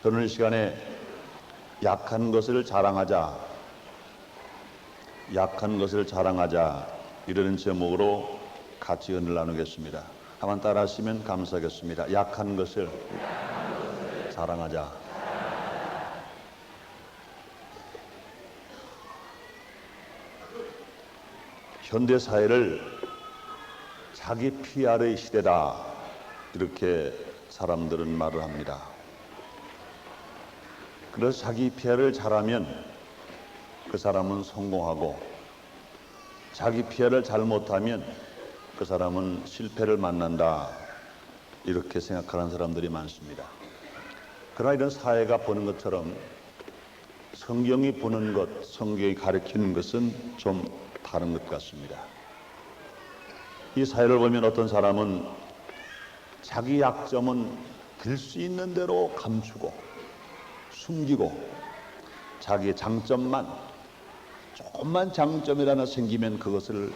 저는 이 시간에 약한 것을 자랑하자 이러는 제목으로 같이 은혜를 나누겠습니다. 한번 따라 하시면 감사하겠습니다. 약한 것을 자랑하자. 현대 사회를 자기 PR의 시대다, 이렇게 사람들은 말을 합니다. 그래서 자기 PR을 잘하면 그 사람은 성공하고, 자기 PR을 잘못하면 그 사람은 실패를 만난다, 이렇게 생각하는 사람들이 많습니다. 그러나 이런 사회가 보는 것처럼 성경이 보는 것, 성경이 가르치는 것은 좀 다른 것 같습니다. 이 사회를 보면 어떤 사람은 자기 약점은 될 수 있는 대로 감추고 숨기고, 자기의 장점만, 조금만 장점이 하나 생기면 그것을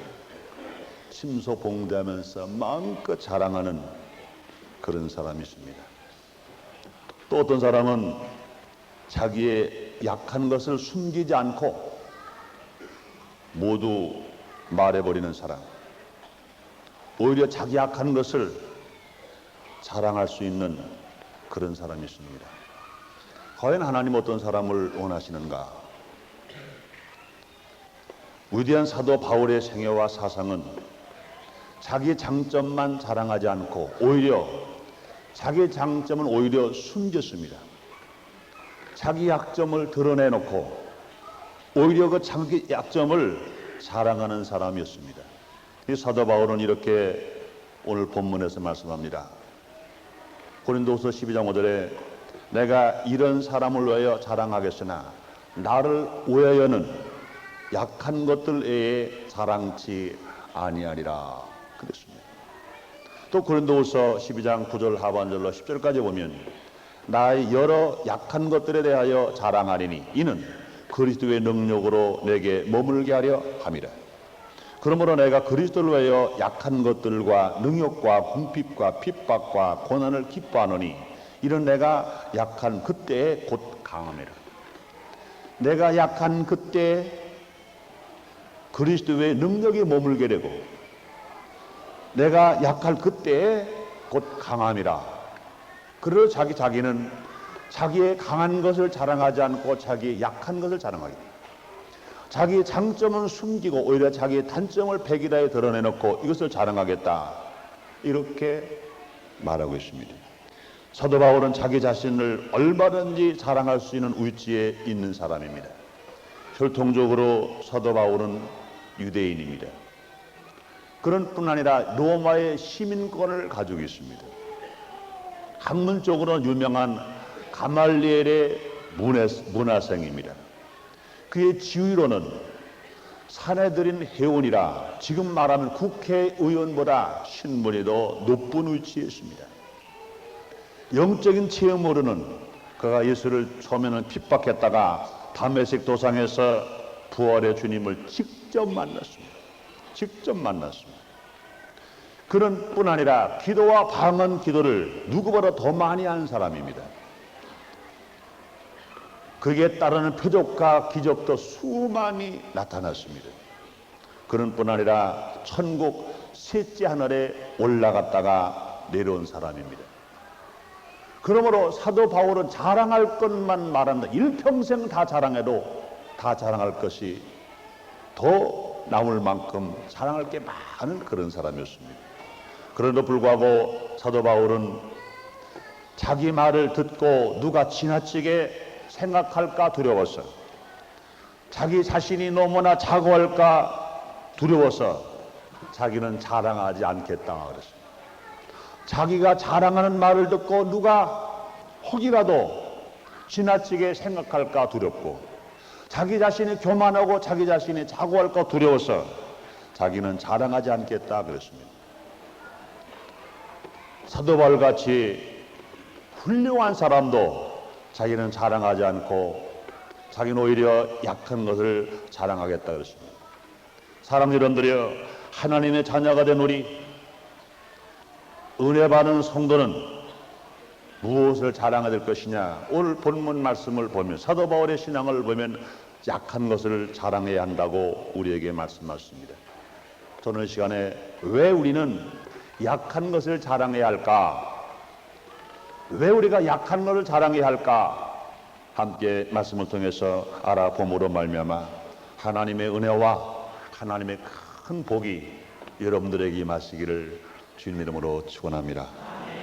침소봉대하면서 마음껏 자랑하는 그런 사람이 있습니다. 또 어떤 사람은 자기의 약한 것을 숨기지 않고 모두 말해버리는 사람, 오히려 자기 약한 것을 자랑할 수 있는 그런 사람이 있습니다. 과연 하나님 어떤 사람을 원하시는가? 위대한 사도 바울의 생애와 사상은 자기의 장점만 자랑하지 않고 오히려 자기의 장점은 오히려 숨겼습니다. 자기 약점을 드러내놓고 오히려 그 자기 약점을 자랑하는 사람이었습니다. 이 사도 바울은 이렇게 오늘 본문에서 말씀합니다. 고린도후서 12장 5절에 내가 이런 사람을 위하여 자랑하겠으나 나를 위하여는 약한 것들 외에 자랑치 아니하리라 그랬습니다. 또 고린도후서 12장 9절 하반절로 10절까지 보면 나의 여러 약한 것들에 대하여 자랑하리니 이는 그리스도의 능력으로 내게 머물게 하려 함이라. 그러므로 내가 그리스도를 위하여 약한 것들과 능욕과 궁핍과 핍박과 고난을 기뻐하노니 이는 내가 약한 그때에 곧 강함이라. 내가 약한 그때에 그리스도의 능력이 머물게 되고 내가 약할 그때에 곧 강함이라. 그래서 자기는 자기의 강한 것을 자랑하지 않고 자기의 약한 것을 자랑하게 됩니다. 자기의 장점은 숨기고 오히려 자기의 단점을 백일하에 드러내놓고 이것을 자랑하겠다, 이렇게 말하고 있습니다. 사도 바울은 자기 자신을 얼마든지 자랑할 수 있는 위치에 있는 사람입니다. 혈통적으로 사도 바울은 유대인입니다. 그런 뿐 아니라 로마의 시민권을 가지고 있습니다. 학문적으로는 유명한 가말리엘의 문화생입니다. 그의 지위로는 사내들인 회원이라 지금 말하면 국회의원보다 신분이 더 높은 위치에 있습니다. 영적인 체험으로는 그가 예수를 처음에는 핍박했다가 다메섹 도상에서 부활의 주님을 직접 만났습니다. 그런 뿐 아니라 기도와 방언 기도를 누구보다 더 많이 한 사람입니다. 그에 따르는 표적과 기적도 수많이 나타났습니다. 그런 뿐 아니라 천국 셋째 하늘에 올라갔다가 내려온 사람입니다. 그러므로 사도 바울은 자랑할 것만 말한다. 일평생 다 자랑해도 다 자랑할 것이 더 나올 만큼 자랑할 게 많은 그런 사람이었습니다. 그럼에도 불구하고 사도 바울은 자기 말을 듣고 누가 지나치게 생각할까 두려워서, 자기 자신이 너무나 자고할까 두려워서 자기는 자랑하지 않겠다 그랬습니다. 자기가 자랑하는 말을 듣고 누가 혹이라도 지나치게 생각할까 두렵고, 자기 자신이 교만하고 자기 자신이 자고할까 두려워서 자기는 자랑하지 않겠다 그랬습니다. 사도 바울같이 훌륭한 사람도 자기는 자랑하지 않고 자기는 오히려 약한 것을 자랑하겠다 그랬습니다. 사랑 여러분들이여, 하나님의 자녀가 된 우리 은혜 받은 성도는 무엇을 자랑해야 될 것이냐. 오늘 본문 말씀을 보면, 사도 바울의 신앙을 보면 약한 것을 자랑해야 한다고 우리에게 말씀하십니다. 저는 이 시간에 왜 우리는 약한 것을 자랑해야 할까? 왜 우리가 약한 것을 자랑해야 할까? 함께 말씀을 통해서 알아봄으로 말미암아 하나님의 은혜와 하나님의 큰 복이 여러분들에게 임하시기를 주님 이름으로 축원합니다.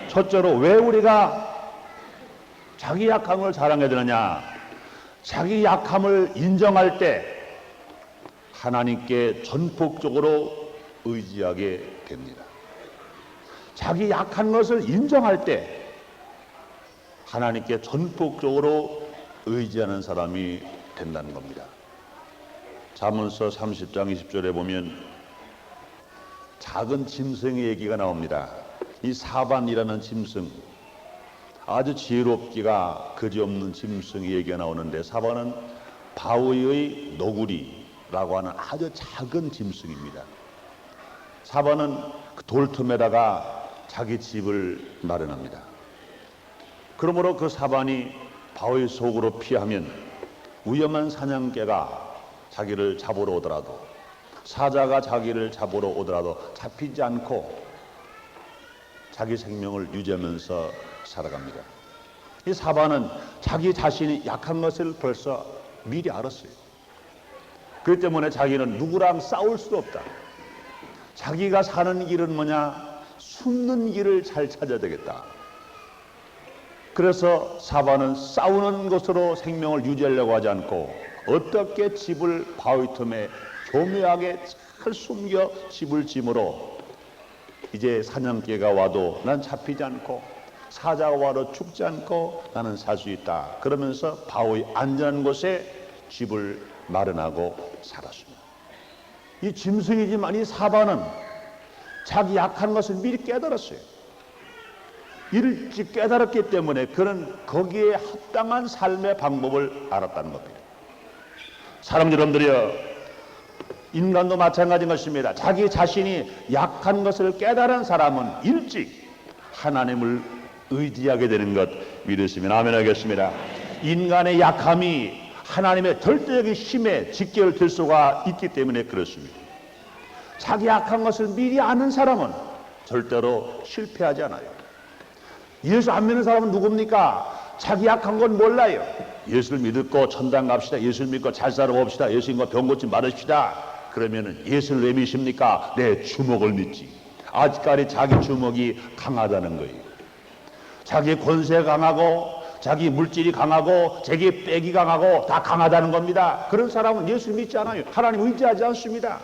첫째로 왜 우리가 자기 약함을 자랑해야 되느냐? 자기 약함을 인정할 때 하나님께 전폭적으로 의지하게 됩니다. 자기 약한 것을 인정할 때 하나님께 전폭적으로 의지하는 사람이 된다는 겁니다. 잠언서 30장 20절에 보면 작은 짐승의 얘기가 나옵니다. 이 사반이라는 짐승, 아주 지혜롭기가 그지없는 짐승의 얘기가 나오는데, 사반은 바위의 너구리라고 하는 아주 작은 짐승입니다. 사반은 그 돌틈에다가 자기 집을 마련합니다. 그러므로 그 사반이 바위 속으로 피하면 위험한 사냥개가 자기를 잡으러 오더라도, 사자가 자기를 잡으러 오더라도 잡히지 않고 자기 생명을 유지하면서 살아갑니다. 이 사반은 자기 자신이 약한 것을 벌써 미리 알았어요. 그렇기 때문에 자기는 누구랑 싸울 수도 없다. 자기가 사는 길은 뭐냐? 숨는 길을 잘 찾아야 되겠다. 그래서 사반은 싸우는 것으로 생명을 유지하려고 하지 않고 어떻게 집을 바위 틈에 교묘하게 잘 숨겨 집을 짐으로 이제 사냥개가 와도 난 잡히지 않고 사자가 와도 죽지 않고 나는 살 수 있다. 그러면서 바위 안전한 곳에 집을 마련하고 살았습니다. 이 짐승이지만 이 사반은 자기 약한 것을 미리 깨달았어요. 일찍 깨달았기 때문에 그는 거기에 합당한 삶의 방법을 알았다는 겁니다. 사랑 여러분들이여, 인간도 마찬가지인 것입니다. 자기 자신이 약한 것을 깨달은 사람은 일찍 하나님을 의지하게 되는 것 믿으시면 아멘 하겠습니다. 인간의 약함이 하나님의 절대적인 힘에 직결될 수가 있기 때문에 그렇습니다. 자기 약한 것을 미리 아는 사람은 절대로 실패하지 않아요. 예수 안 믿는 사람은 누굽니까? 자기 약한 건 몰라요. 예수를 믿고 천당 갑시다. 예수를 믿고 잘 살아봅시다. 예수님과 병 고치 말읍시다. 그러면은 예수를 왜 믿습니까? 내 주먹을 믿지. 아직까지 자기 주먹이 강하다는 거예요. 자기 권세 강하고 자기 물질이 강하고 자기 빽이 강하고 다 강하다는 겁니다. 그런 사람은 예수를 믿지 않아요. 하나님 의지하지 않습니다.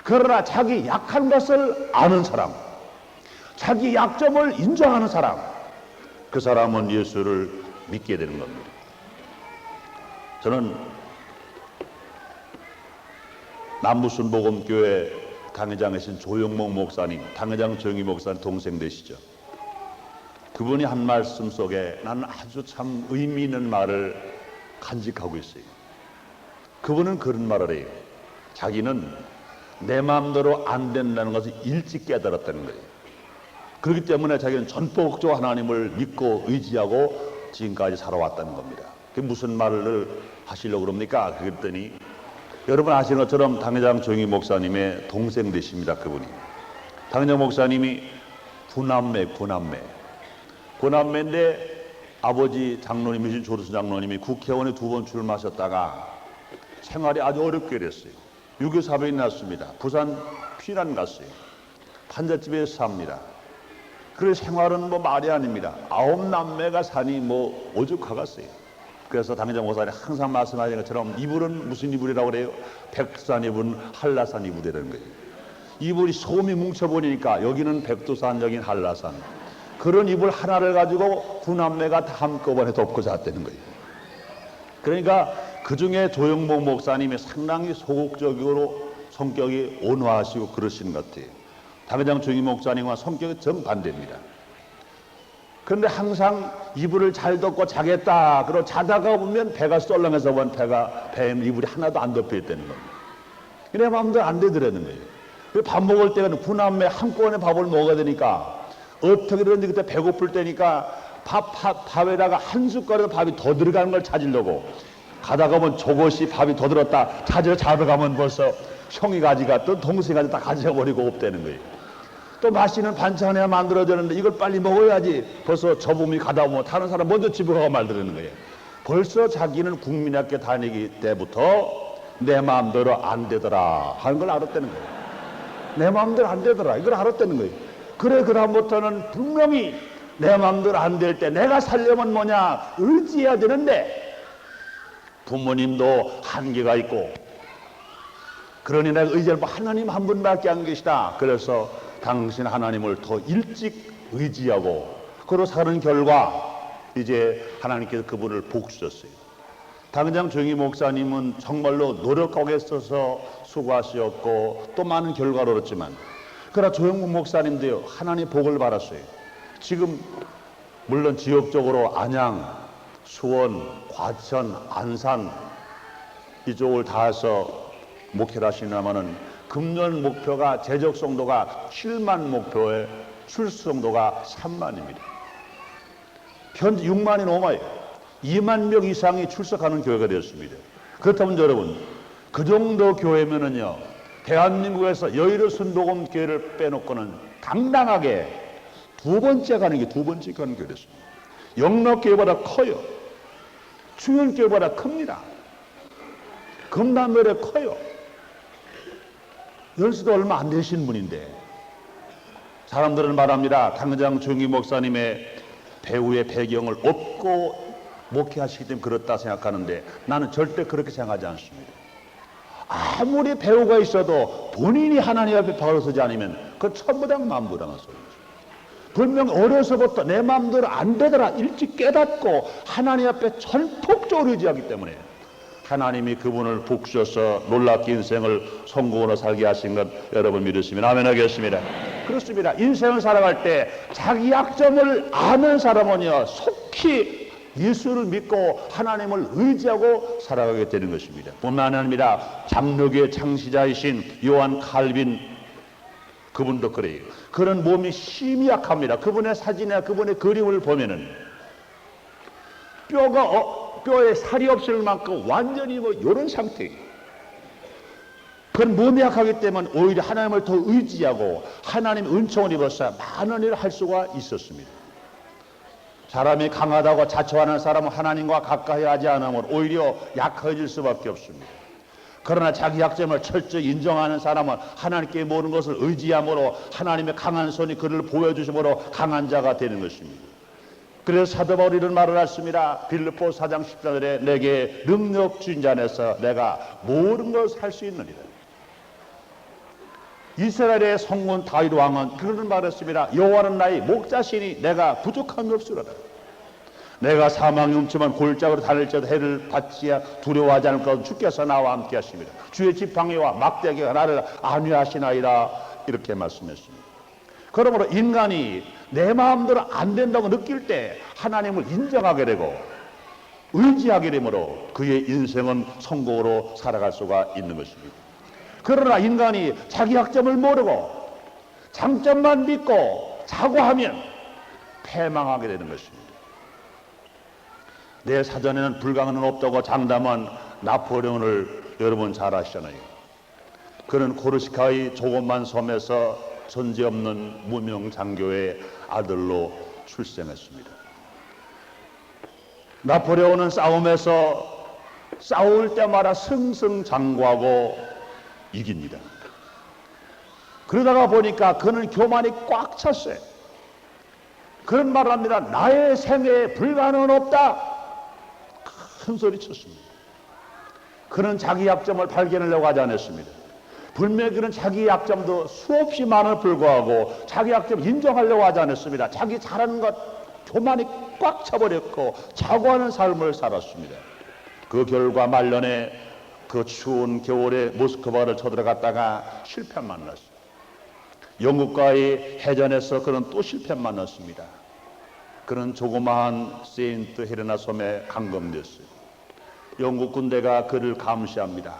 그러나 자기 약한 것을 아는 사람, 자기 약점을 인정하는 사람, 그 사람은 예수를 믿게 되는 겁니다. 저는 남부순복음교회 당회장이신 조영목 목사님, 당회장 정희 목사님 동생 되시죠. 그분이 한 말씀 속에 나는 아주 참 의미 있는 말을 간직하고 있어요. 그분은 그런 말을 해요. 자기는 내 마음대로 안 된다는 것을 일찍 깨달았다는 거예요. 그렇기 때문에 자기는 전폭적으로 하나님을 믿고 의지하고 지금까지 살아왔다는 겁니다. 그게 무슨 말을 하시려고 그럽니까? 그랬더니 여러분 아시는 것처럼 당회장 정희 목사님의 동생 되십니다. 그분이. 당회장 목사님이 구남매인데 아버지 장로님이신 조르수 장로님이 국회의원에 2번 출마하셨다가 생활이 아주 어렵게 됐어요. 유교 사변이 났습니다. 부산 피난 갔어요. 판잣집에서 삽니다. 그래서 생활은 뭐 말이 아닙니다. 9남매가 사니 뭐 오죽하겠어요. 그래서 당회장 목사님 항상 말씀하시는 것처럼 이불은 무슨 이불이라고 그래요? 백두산 이불은 한라산 이불이라는 거예요. 이불이 소음이 뭉쳐버리니까 여기는 백두산, 여기는 한라산. 그런 이불 하나를 가지고 9남매가 다 한꺼번에 덮고 잤다는 거예요. 그러니까 그 중에 조영목 목사님이 상당히 소극적으로 성격이 온화하시고 그러시는 것 같아요. 당회장 정희 목사님과 성격이 정반대입니다. 그런데 항상 이불을 잘 덮고 자겠다. 그러고 자다가 보면 배가 썰렁해서 본 배에는 이불이 하나도 안 덮여 있다는 겁니다. 내 마음대로 안 되더라는 거예요. 밥 먹을 때는 9남매 한꺼번에 밥을 먹어야 되니까 어떻게든지 그때 배고플 때니까 밥에다가 한 숟가락 밥이 더 들어가는 걸 찾으려고 가다가 보면 저것이 밥이 더 들었다 잡아가면 벌써 형이 가져갔던 동생이 다 가져버리고 없다는 거예요. 또 맛있는 반찬 하나 만들어졌는데 이걸 빨리 먹어야지 벌써 저분이 가다 보면 다른 사람 먼저 집에 가고 말더라는 거예요. 벌써 자기는 국민학교 다니기 때부터 내 마음대로 안 되더라 하는 걸 알았다는 거예요. 내 마음대로 안 되더라 이걸 알았다는 거예요. 그래 그다음부터는 분명히 내 마음대로 안 될 때 내가 살려면 뭐냐 의지해야 되는데 부모님도 한계가 있고 그러니 내가 의지할 하나님 한 분밖에 안 계시다. 그래서 당신 하나님을 더 일찍 의지하고 그로 사는 결과 이제 하나님께서 그분을 복 주셨어요. 당장 조영희 목사님은 정말로 노력하고 있어서 수고하셨고 또 많은 결과를 얻었지만 그러나 조영국 목사님도요 하나님의 복을 받았어요. 지금 물론 지역적으로 안양, 수원, 과천, 안산 이쪽을 다 해서 목회를 하시냐면은 금년 목표가 재적 성도가 7만 목표에 출수 성도가 3만입니다. 현재 6만이 넘어요. 2만 명 이상이 출석하는 교회가 되었습니다. 그렇다면 여러분 그 정도 교회면은요 대한민국에서 여의도 순복음 교회를 빼놓고는 당당하게 두 번째 가는 교회 됐습니다. 영락교회보다 커요. 충현교회보다 큽니다. 금남교회 커요. 연수도 얼마 안 되신 분인데 사람들은 말합니다. 당장 조영희 목사님의 배우의 배경을 없고 목회하시기 때문에 그렇다 생각하는데 나는 절대 그렇게 생각하지 않습니다. 아무리 배우가 있어도 본인이 하나님 앞에 바로 서지 않으면 그 전부 다 마음부당한 소리입니다. 분명 어려서부터 내 마음대로 안 되더라 일찍 깨닫고 하나님 앞에 전폭적으로 의지하기 때문에 하나님이 그분을 복 주셔서 놀랍게 인생을 성공으로 살게 하신 것 여러분 믿으시면 아멘 하겠습니다. 그렇습니다. 인생을 살아갈 때 자기 약점을 아는 사람은요 속히 예수를 믿고 하나님을 의지하고 살아가게 되는 것입니다. 뿐만 아니라 장로교의 창시자이신 요한 칼빈 그분도 그래요. 그런 몸이 심히 약합니다. 그분의 사진이나 그분의 그림을 보면은 뼈에 살이 없을 만큼 완전히 이런 상태예요. 그런 몸이 약하기 때문에 오히려 하나님을 더 의지하고 하나님 은총을 입어서 많은 일을 할 수가 있었습니다. 사람이 강하다고 자처하는 사람은 하나님과 가까이 하지 않으면 오히려 약해질 수밖에 없습니다. 그러나 자기 약점을 철저히 인정하는 사람은 하나님께 모든 것을 의지함으로 하나님의 강한 손이 그를 보여주심으로 강한 자가 되는 것입니다. 그래서 사도 바울이 이런 말을 했습니다. 빌립보 4장 14절에 내게 능력 주신 자 안에서 내가 모든 것을 할 수 있느니라. 이스라엘의 성군 다윗 왕은 그런 말을 했습니다. 여호와는 나의 목자시니 내가 부족함이 없으리라. 내가 사망이 훔치면 골짜기로 다닐지라도 해를 받지 두려워하지 않을 것은 주께서 나와 함께 하십니다. 주의 지팡이와 막대기가 나를 안위하시나이다. 이렇게 말씀했습니다. 그러므로 인간이 내 마음대로 안 된다고 느낄 때 하나님을 인정하게 되고 의지하게 되므로 그의 인생은 성공으로 살아갈 수가 있는 것입니다. 그러나 인간이 자기 약점을 모르고 장점만 믿고 자고하면 패망하게 되는 것입니다. 내 사전에는 불가능은 없다고 장담한 나폴레옹을 여러분 잘 아시잖아요. 그는 코르시카의 조그만 섬에서 존재없는 무명 장교의 아들로 출생했습니다. 나폴레옹은 싸움에서 싸울 때마다 승승장구하고 이깁니다. 그러다가 보니까 그는 교만이 꽉 찼어요. 그런 말을 합니다. 나의 생애에 불가능은 없다. 큰 소리 쳤습니다. 그는 자기 약점을 발견하려고 하지 않았습니다. 분명히 그는 자기 약점도 수없이 많을 불구하고 자기 약점 인정하려고 하지 않았습니다. 자기 잘하는 것 교만이 꽉 차버렸고 자고하는 삶을 살았습니다. 그 결과 말년에 그 추운 겨울에 모스크바를 쳐들어갔다가 실패 만났습니다. 영국과의 해전에서 그는 또 실패 만났습니다. 그는 조그마한 세인트 헬레나 섬에 감금됐어요. 영국 군대가 그를 감시합니다.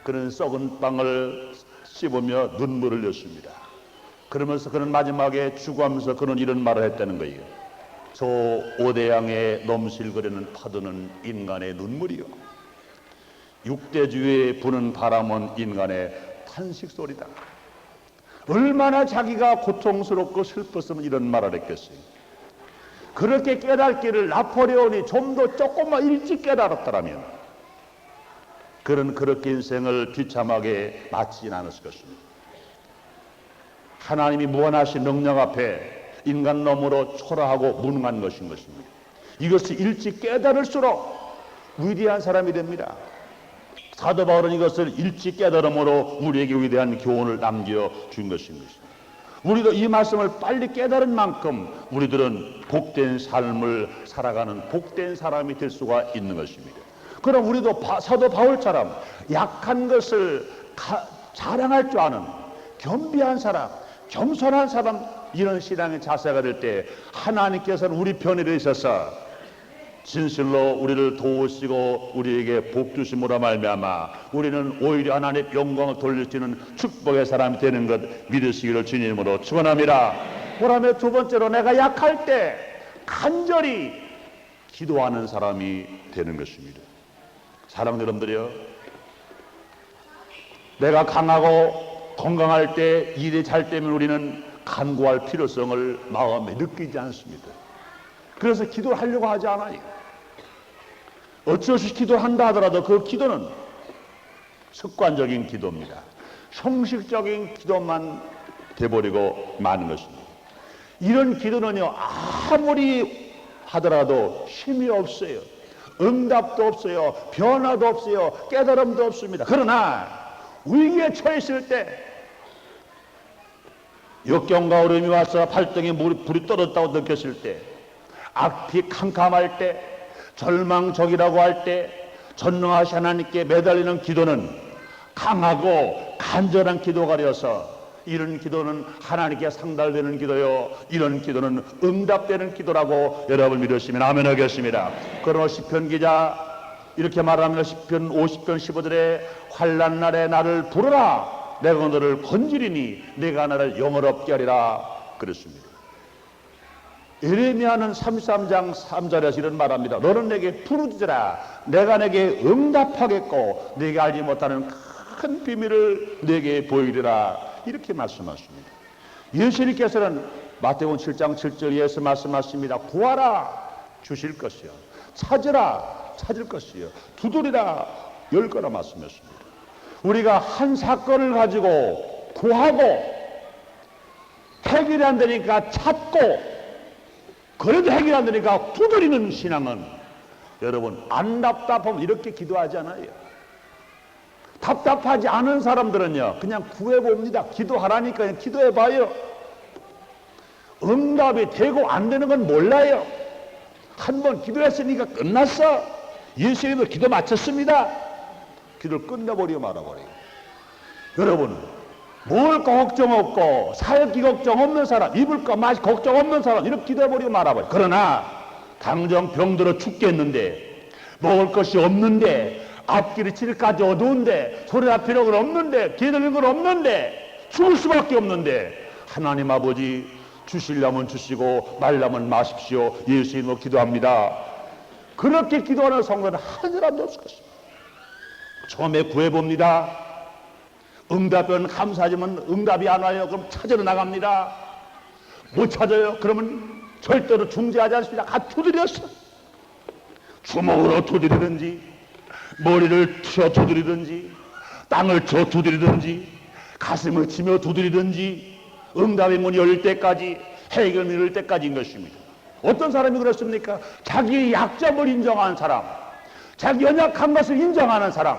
그는 썩은 빵을 씹으며 눈물을 흘렸습니다. 그러면서 그는 마지막에 죽어가면서 그는 이런 말을 했다는 거예요. 저 오대양에 넘실거리는 파도는 인간의 눈물이요, 육대주에 부는 바람은 인간의 탄식 소리다. 얼마나 자기가 고통스럽고 슬펐으면 이런 말을 했겠어요. 그렇게 깨닫기를 나폴레온이 좀 더 조금만 일찍 깨달았더라면 그렇게 인생을 비참하게 마치진 않았을 것입니다. 하나님이 무한하신 능력 앞에 인간 놈으로 초라하고 무능한 것인 것입니다. 이것을 일찍 깨달을수록 위대한 사람이 됩니다. 사도 바울은 이것을 일찍 깨달음으로 우리에게 위대한 교훈을 남겨준 것인 것입니다. 우리도 이 말씀을 빨리 깨달은 만큼 우리들은 복된 삶을 살아가는 복된 사람이 될 수가 있는 것입니다. 그럼 우리도 사도 바울처럼 약한 것을 자랑할 줄 아는 겸비한 사람, 겸손한 사람, 이런 신앙의 자세가 될 때 하나님께서는 우리 편에 있어서 진실로 우리를 도우시고 우리에게 복 주심으로 말미암아 우리는 오히려 하나님의 영광을 돌릴 수 있는 축복의 사람이 되는 것 믿으시기를 주님으로 축원합니다. 그다음에 두 번째로, 내가 약할 때 간절히 기도하는 사람이 되는 것입니다. 사랑하는 여러분들이요, 내가 강하고 건강할 때, 일이 잘 되면 우리는 간구할 필요성을 마음에 느끼지 않습니다. 그래서 기도를 하려고 하지 않아요. 어찌 없이 기도를 한다 하더라도 그 기도는 습관적인 기도입니다. 형식적인 기도만 돼버리고 마는 것입니다. 이런 기도는요, 아무리 하더라도 힘이 없어요. 응답도 없어요. 변화도 없어요. 깨달음도 없습니다. 그러나 위기에 처했을 때, 역경과 어려움이 와서 발등에 불이 떨어졌다고 느꼈을 때, 앞이 캄캄할 때, 절망적이라고 할 때, 전능하신 하나님께 매달리는 기도는 강하고 간절한 기도가 되어서, 이런 기도는 하나님께 상달되는 기도요, 이런 기도는 응답되는 기도라고 여러분 믿으시면 아멘 하겠습니다. 그러나 시편 기자 이렇게 말합니다. 시편 50편 15절에 환난 날에 나를 부르라, 내가 너를 건지리니 내가 나를 영어롭게 하리라 그랬습니다. 예레미야는 33장 3절에서 이런 말합니다. 너는 내게 부르짖으라, 내가 내게 응답하겠고 내게 알지 못하는 큰 비밀을 내게 보이리라, 이렇게 말씀하십니다. 예수님께서는 마태복음 7장 7절에서 말씀하십니다. 구하라, 주실 것이요, 찾으라, 찾을 것이요, 두드리라, 열 거라 말씀하십니다. 우리가 한 사건을 가지고 구하고 해결이 안 되니까 찾고, 그래도 해결이 안 되니까 두드리는 신앙은, 여러분, 안 답답하면 이렇게 기도하지 않아요. 답답하지 않은 사람들은요, 그냥 구해봅니다. 기도하라니까 그냥 기도해봐요. 응답이 되고 안 되는 건 몰라요. 한 번 기도했으니까 끝났어. 예수님도 기도 마쳤습니다. 기도를 끝내버리고 말아버려요. 여러분, 먹을 거 걱정 없고 살기 걱정 없는 사람, 입을 거 맛이 걱정 없는 사람, 이렇게 기도해버리고 말아버려요. 그러나 당장 병들어 죽겠는데, 먹을 것이 없는데, 앞길이 칠까지 어두운데, 소리할 필요가 없는데, 기다릴 건 없는데, 죽을 수밖에 없는데, 하나님 아버지 주시려면 주시고 말라면 마십시오. 예수님으로 기도합니다. 그렇게 기도하는 성도는 한 사람도 없을 것입니다. 처음에 구해봅니다. 응답은 감사하지만 응답이 안 와요. 그럼 찾으러 나갑니다. 못 찾아요. 그러면 절대로 중재하지 않습니다. 두드렸어. 주먹으로 두드리든지, 머리를 쳐 두드리든지, 땅을 쳐 두드리든지, 가슴을 치며 두드리든지, 응답의 문이 열릴 때까지, 해결이 열릴 때까지인 것입니다. 어떤 사람이 그렇습니까? 자기의 약점을 인정하는 사람, 자기 연약한 것을 인정하는 사람,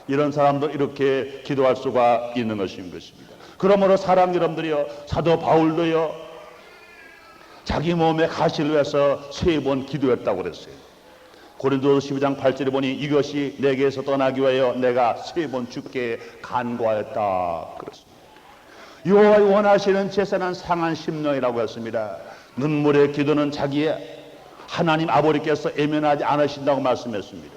이런 사람도 이렇게 기도할 수가 있는 것인 것입니다. 그러므로 사랑 여러분들이요, 사도 바울도요, 자기 몸에 가시를 위해서 3번 기도했다고 그랬어요. 고린도서 12장 8절에 보니 이것이 내게서 떠나기 위하여 내가 3번 주께 간구하였다 그랬습니다. 여호와의 원하시는 제사는 상한 심령이라고 했습니다. 눈물의 기도는 자기의 하나님 아버지께서 애면하지 않으신다고 말씀했습니다.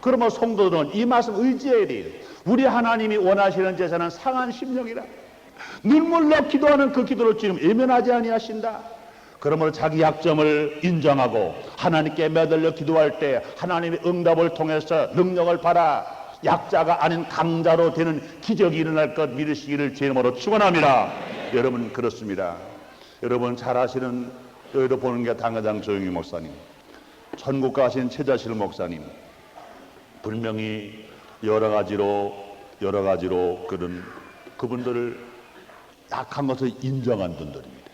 그러면 성도들은 이 말씀 의지해야 돼요. 우리 하나님이 원하시는 제사는 상한 심령이라. 눈물로 기도하는 그 기도를 지금 애면하지 아니하신다. 그러므로 자기 약점을 인정하고 하나님께 매달려 기도할 때 하나님의 응답을 통해서 능력을 받아 약자가 아닌 강자로 되는 기적이 일어날 것 믿으시기를 제 이름으로 축원합니다. 여러분 그렇습니다. 여러분 잘 아시는, 여기도 보는 게 당회장 조영희 목사님, 천국 가신 최자실 목사님, 분명히 여러 가지로 그분들을 약한 것을 인정한 분들입니다.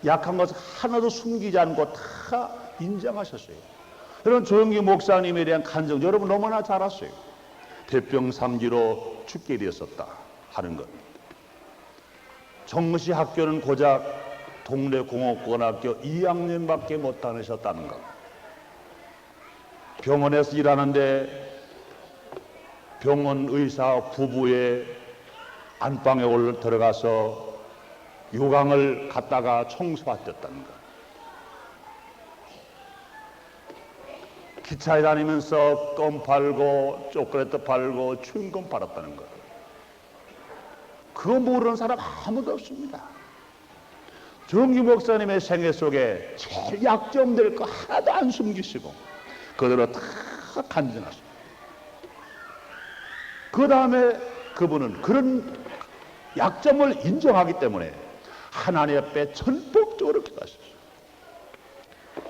약한 것을 하나도 숨기지 않고 다 인정하셨어요. 그런 조영기 목사님에 대한 간증 여러분 너무나 잘 아세요. 대병3기로 죽게 되었었다 하는 것. 정시 학교는 고작 동네 공업고등학교 2학년밖에 못 다니셨다는 것. 병원에서 일하는데 병원 의사 부부의 안방에 들어가서 요강을 갖다가 청소하셨다는 것. 기차에 다니면서 껌 팔고 초콜릿 팔고 추임금 팔았다는 것. 그거 모르는 사람 아무도 없습니다. 정기 목사님의 생애 속에 제일 약점될 거 하나도 안 숨기시고 그대로 다 간증하십니다. 그 다음에 그분은 그런 약점을 인정하기 때문에 하나님 앞에 전폭적으로 기도하셨어요.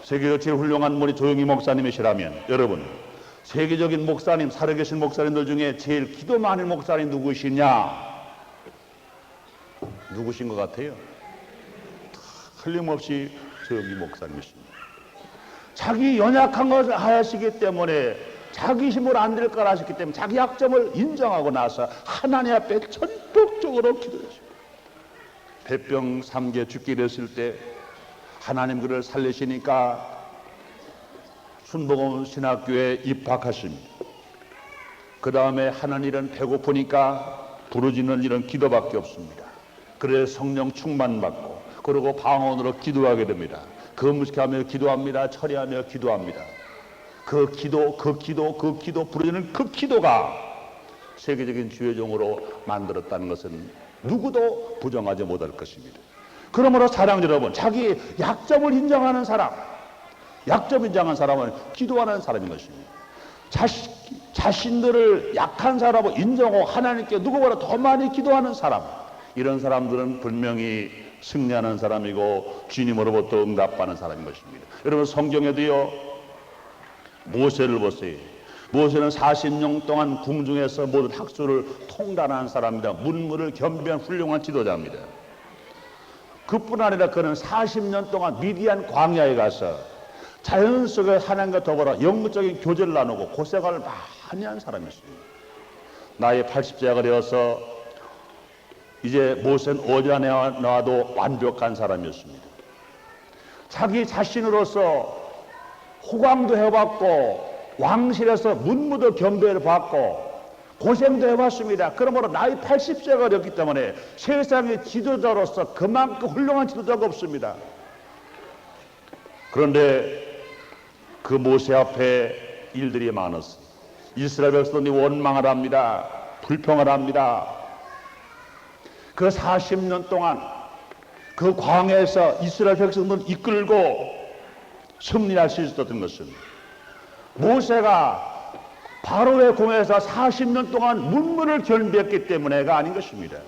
세계적 제일 훌륭한 분이 조영희 목사님이시라면 여러분, 세계적인 목사님, 살아계신 목사님들 중에 제일 기도 많은 목사님 누구시냐? 누구신 것 같아요? 틀림없이 조영희 목사님이십니다. 자기 연약한 것을 하시기 때문에 자기 힘으로 안 될 걸 하셨기 때문에 자기 약점을 인정하고 나서 하나님 앞에 전폭적으로 기도했습니다. 폐병 3개 죽게 됐을 때 하나님 그를 살리시니까 순복음 신학교에 입학하십니다. 그 다음에 하는 일은 배고프니까 부르짖는 일은 기도밖에 없습니다. 그래서 성령 충만받고 그리고 방언으로 기도하게 됩니다. 금식하며 기도합니다. 철야하며 기도합니다. 그 기도 부르짖는 그 기도가 세계적인 주요종으로 만들었다는 것은 누구도 부정하지 못할 것입니다. 그러므로 사랑 여러분, 자기 약점을 인정하는 사람, 약점 인정하는 사람은 기도하는 사람인 것입니다. 자신들을 약한 사람으로 인정하고 하나님께 누구보다 더 많이 기도하는 사람, 이런 사람들은 분명히 승리하는 사람이고 주님으로부터 응답받는 사람인 것입니다. 여러분 성경에도요, 모세를 보세요. 모세는 40년 동안 궁중에서 모든 학술을 통달하는 사람입니다. 문무를 겸비한 훌륭한 지도자입니다. 그뿐 아니라 그는 40년 동안 미디안 광야에 가서 자연 속에 하나님과 더불어 영적인 교제를 나누고 고생을 많이 한 사람이었습니다. 나이 80세가 되어서 이제 모세는 어디에 나와도 완벽한 사람이었습니다. 자기 자신으로서 호강도 해봤고 왕실에서 문무도 겸비를 받고 고생도 해봤습니다. 그러므로 나이 80세가 되었기 때문에 세상의 지도자로서 그만큼 훌륭한 지도자가 없습니다. 그런데 그 모세 앞에 일들이 많았어요. 이스라엘 백성들이 원망을 합니다. 불평을 합니다. 그 40년 동안 그 광야에서 이스라엘 백성들을 이끌고 승리할 수 있었던 것은 모세가 바로의 공에서 40년 동안 문무를 겸비했기 때문에가 아닌 것입니다.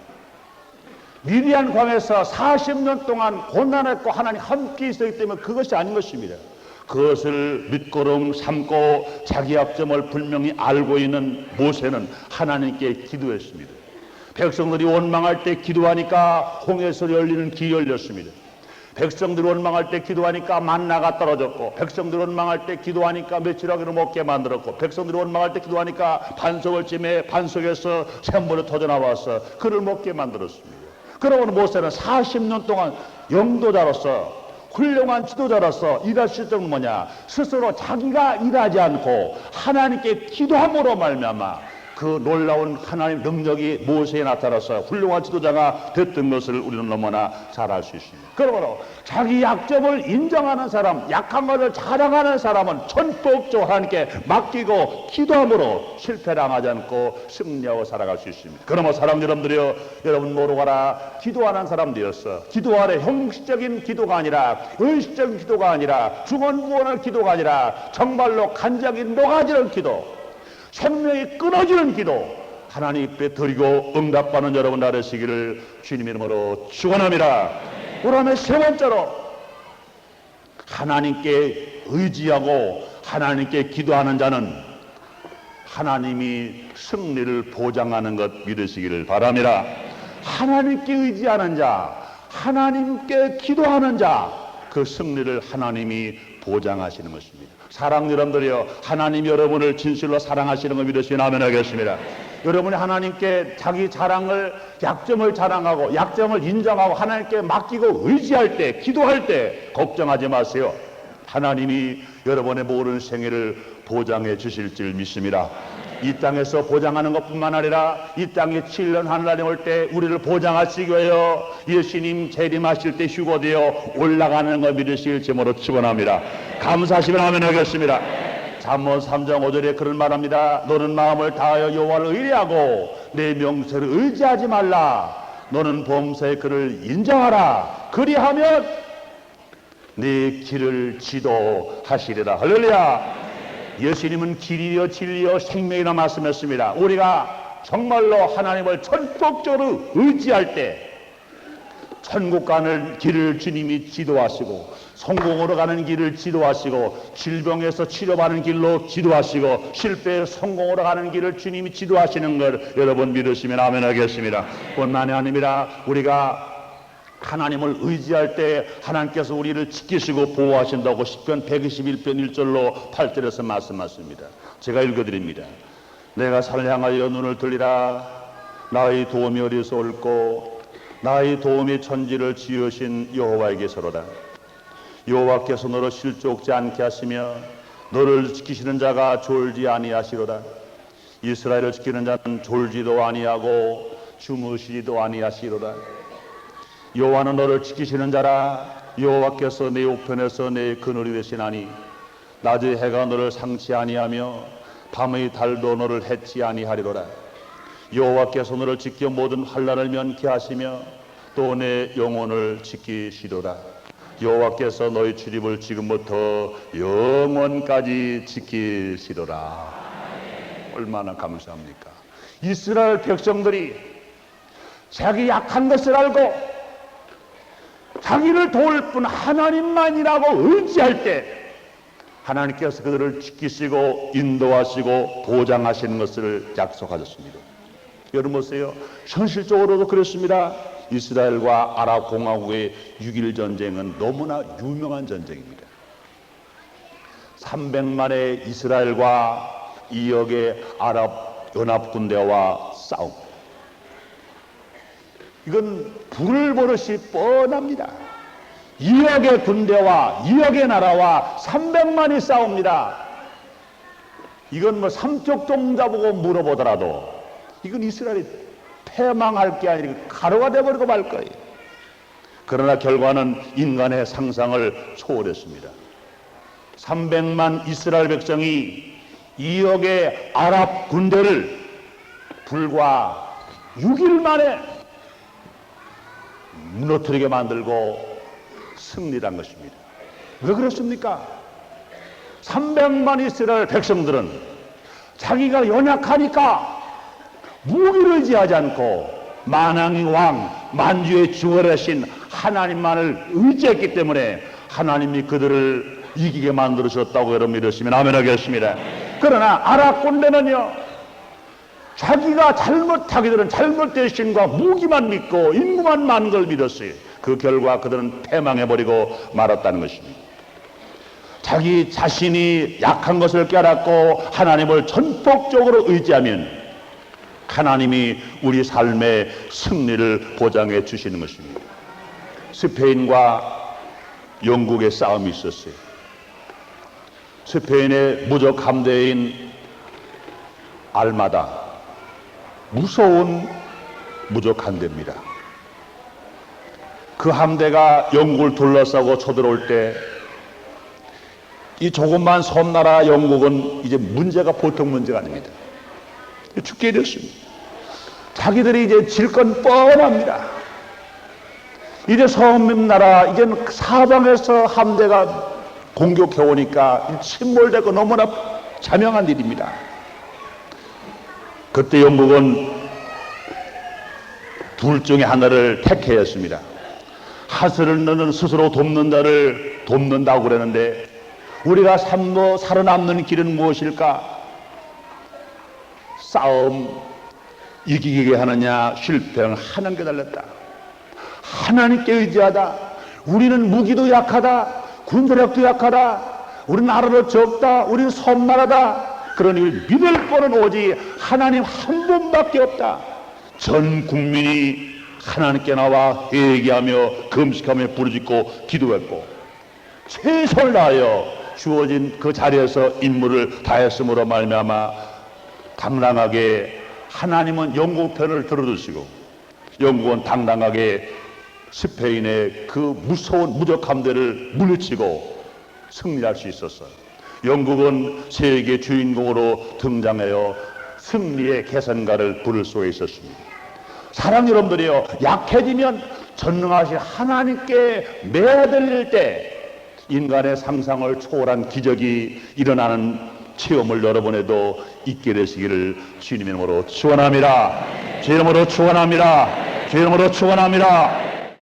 미디안 광에서 40년 동안 고난했고 하나님 함께 있었기 때문에 그것이 아닌 것입니다. 그것을 밑거름 삼고 자기 약점을 분명히 알고 있는 모세는 하나님께 기도했습니다. 백성들이 원망할 때 기도하니까 홍해서 열리는 길이 열렸습니다. 백성들이 원망할 때 기도하니까 만나가 떨어졌고, 백성들이 원망할 때 기도하니까 며칠하기로 먹게 만들었고, 백성들이 원망할 때 기도하니까 반석을 찜해 반석에서 샘물이 터져나와서 그를 먹게 만들었습니다. 그러므로 모세는 40년 동안 영도자로서 훌륭한 지도자로서 일할 수 있던 뭐냐, 스스로 자기가 일하지 않고 하나님께 기도함으로 말미암아 그 놀라운 하나님의 능력이 모세에 나타나서 훌륭한 지도자가 됐던 것을 우리는 너무나 잘 알 수 있습니다. 그러므로 자기 약점을 인정하는 사람, 약한 것을 자랑하는 사람은 전폭적으로 하나님께 맡기고 기도함으로 실패당하지 않고 승리하고 살아갈 수 있습니다. 그러므로 사랑 여러분들이여, 여러분 모르고 가라. 기도하는 사람들이었어. 기도하래 형식적인 기도가 아니라, 의식적인 기도가 아니라, 중언부언할 기도가 아니라 정말로 간절히 녹아지는 기도, 생명이 끊어지는 기도, 하나님 앞에 드리고 응답받는 여러분 되시기를 주님 이름으로 축원합니다. 그다음에 세 번째로, 하나님께 의지하고 하나님께 기도하는 자는 하나님이 승리를 보장하는 것 믿으시기를 바랍니다. 하나님께 의지하는 자, 하나님께 기도하는 자, 그 승리를 하나님이 보장하시는 것입니다. 사랑 여러분들이여, 하나님 여러분을 진실로 사랑하시는 거 믿으시면 아멘 하겠습니다. 여러분이 하나님께 자기 자랑을, 약점을 자랑하고 약점을 인정하고 하나님께 맡기고 의지할 때, 기도할 때 걱정하지 마세요. 하나님이 여러분의 모든 생애를 보장해 주실 줄 믿습니다. 이 땅에서 보장하는 것뿐만 아니라 이 땅에 7년 하늘나라에 올 때 우리를 보장하시기 위하여 예수님 재림하실 때 휴거되어 올라가는 것 믿으실 제모로 축원합니다. 감사하시면 아멘 하겠습니다. 잠언 3장 5절에 그런 말합니다. 너는 마음을 다하여 여호와를 의뢰하고 내 명세를 의지하지 말라. 너는 범사에 그를 인정하라. 그리하면 네 길을 지도하시리라. 할렐루야. 예수님은 길이요 진리요 생명이라 말씀했습니다. 우리가 정말로 하나님을 전폭적으로 의지할 때 천국 가는 길을 주님이 지도하시고, 성공으로 가는 길을 지도하시고, 질병에서 치료받는 길로 지도하시고, 실패에서 성공으로 가는 길을 주님이 지도하시는 걸 여러분 믿으시면 아멘 하겠습니다. 뿐만이 아니라 우리가 하나님을 의지할 때 하나님께서 우리를 지키시고 보호하신다고 시편 121편 1절로 8절에서 말씀하십니다. 제가 읽어드립니다. 내가 산을 향하여 눈을 들리라. 나의 도움이 어디서 올꼬. 나의 도움이 천지를 지으신 여호와에게서로다. 여호와께서 너를 실족지 않게 하시며 너를 지키시는 자가 졸지 아니하시로다. 이스라엘을 지키는 자는 졸지도 아니하고 주무시지도 아니하시로다. 여호와는 너를 지키시는 자라. 여호와께서 내 우편에서 내 그늘이 되시나니 낮의 해가 너를 상치 아니하며 밤의 달도 너를 해치 아니하리로다. 여호와께서 너를 지켜 모든 환난을 면케 하시며 또 내 영혼을 지키시리로다. 여호와께서 너의 출입을 지금부터 영원까지 지키시리로다. 얼마나 감사합니까? 이스라엘 백성들이 자기 약한 것을 알고 자기를 도울 뿐 하나님만이라고 의지할 때 하나님께서 그들을 지키시고 인도하시고 보장하시는 것을 약속하셨습니다. 여러분 보세요. 현실적으로도 그렇습니다. 이스라엘과 아랍 공화국의 6.1 전쟁은 너무나 유명한 전쟁입니다. 300만의 이스라엘과 2억의 아랍 연합군대와 싸움. 이건 불을 보듯이 뻔합니다. 2억의 군대와 2억의 나라와 300만이 싸웁니다. 이건 뭐 삼척 동자 보고 물어보더라도 이건 이스라엘이 패망할 게 아니라 가루가 되어버리고 말 거예요. 그러나 결과는 인간의 상상을 초월했습니다. 300만 이스라엘 백성이 2억의 아랍 군대를 불과 6일 만에 무너뜨리게 만들고 승리한 것입니다. 왜 그렇습니까? 300만 이스라엘 백성들은 자기가 연약하니까 무기를 의지하지 않고 만왕의 왕, 만주의 주어하신 하나님만을 의지했기 때문에 하나님이 그들을 이기게 만들어주셨다고 여러분 믿으시면 아멘 하겠습니다. 그러나 아랍 군대는요, 자기가 잘못하기들은 잘못된 신과 무기만 믿고 인구만 많은 걸 믿었어요. 그 결과 그들은 패망해버리고 말았다는 것입니다. 자기 자신이 약한 것을 깨닫고 하나님을 전폭적으로 의지하면 하나님이 우리 삶의 승리를 보장해 주시는 것입니다. 스페인과 영국의 싸움이 있었어요. 스페인의 무적 함대인 알마다, 무서운 무적 함대입니다. 그 함대가 영국을 둘러싸고 쳐들어올 때 이 조그만 섬나라 영국은 이제 문제가 보통 문제가 아닙니다. 죽게 됐습니다. 자기들이 이제 질 건 뻔합니다. 이제 섬나라, 이제는 사방에서 함대가 공격해 오니까 침몰되고 너무나 자명한 일입니다. 그때 영국은 둘 중에 하나를 택해야 했습니다. 하슬을 너는 스스로 돕는 자를 돕는다고 그러는데 우리가 살아남는 길은 무엇일까? 싸움 이기게 하느냐, 실패는 하나님께 달렸다. 하나님께 의지하다. 우리는 무기도 약하다. 군사력도 약하다. 우리는 나라도 적다. 우리는 섬나라다. 그러니 믿을 분은 오직 하나님 한 분밖에 없다. 전 국민이 하나님께 나와 회개하며 금식하며 부르짖고 기도했고 최선을 다하여 주어진 그 자리에서 임무를 다했으므로 말미암아 당당하게 하나님은 영국 편을 들어주시고 영국은 당당하게 스페인의 그 무서운 무적 함대를 물리치고 승리할 수 있었어요. 영국은 세계 주인공으로 등장하여 승리의 개선가를 부를 수가 있었습니다. 사랑 여러분들이요, 약해지면 전능하신 하나님께 매달릴 때 인간의 상상을 초월한 기적이 일어나는 체험을 여러분에도 있게 되시기를 주님의 이름으로 축원합니다. 주의 이름으로 축원합니다. 주의 이름으로 축원합니다.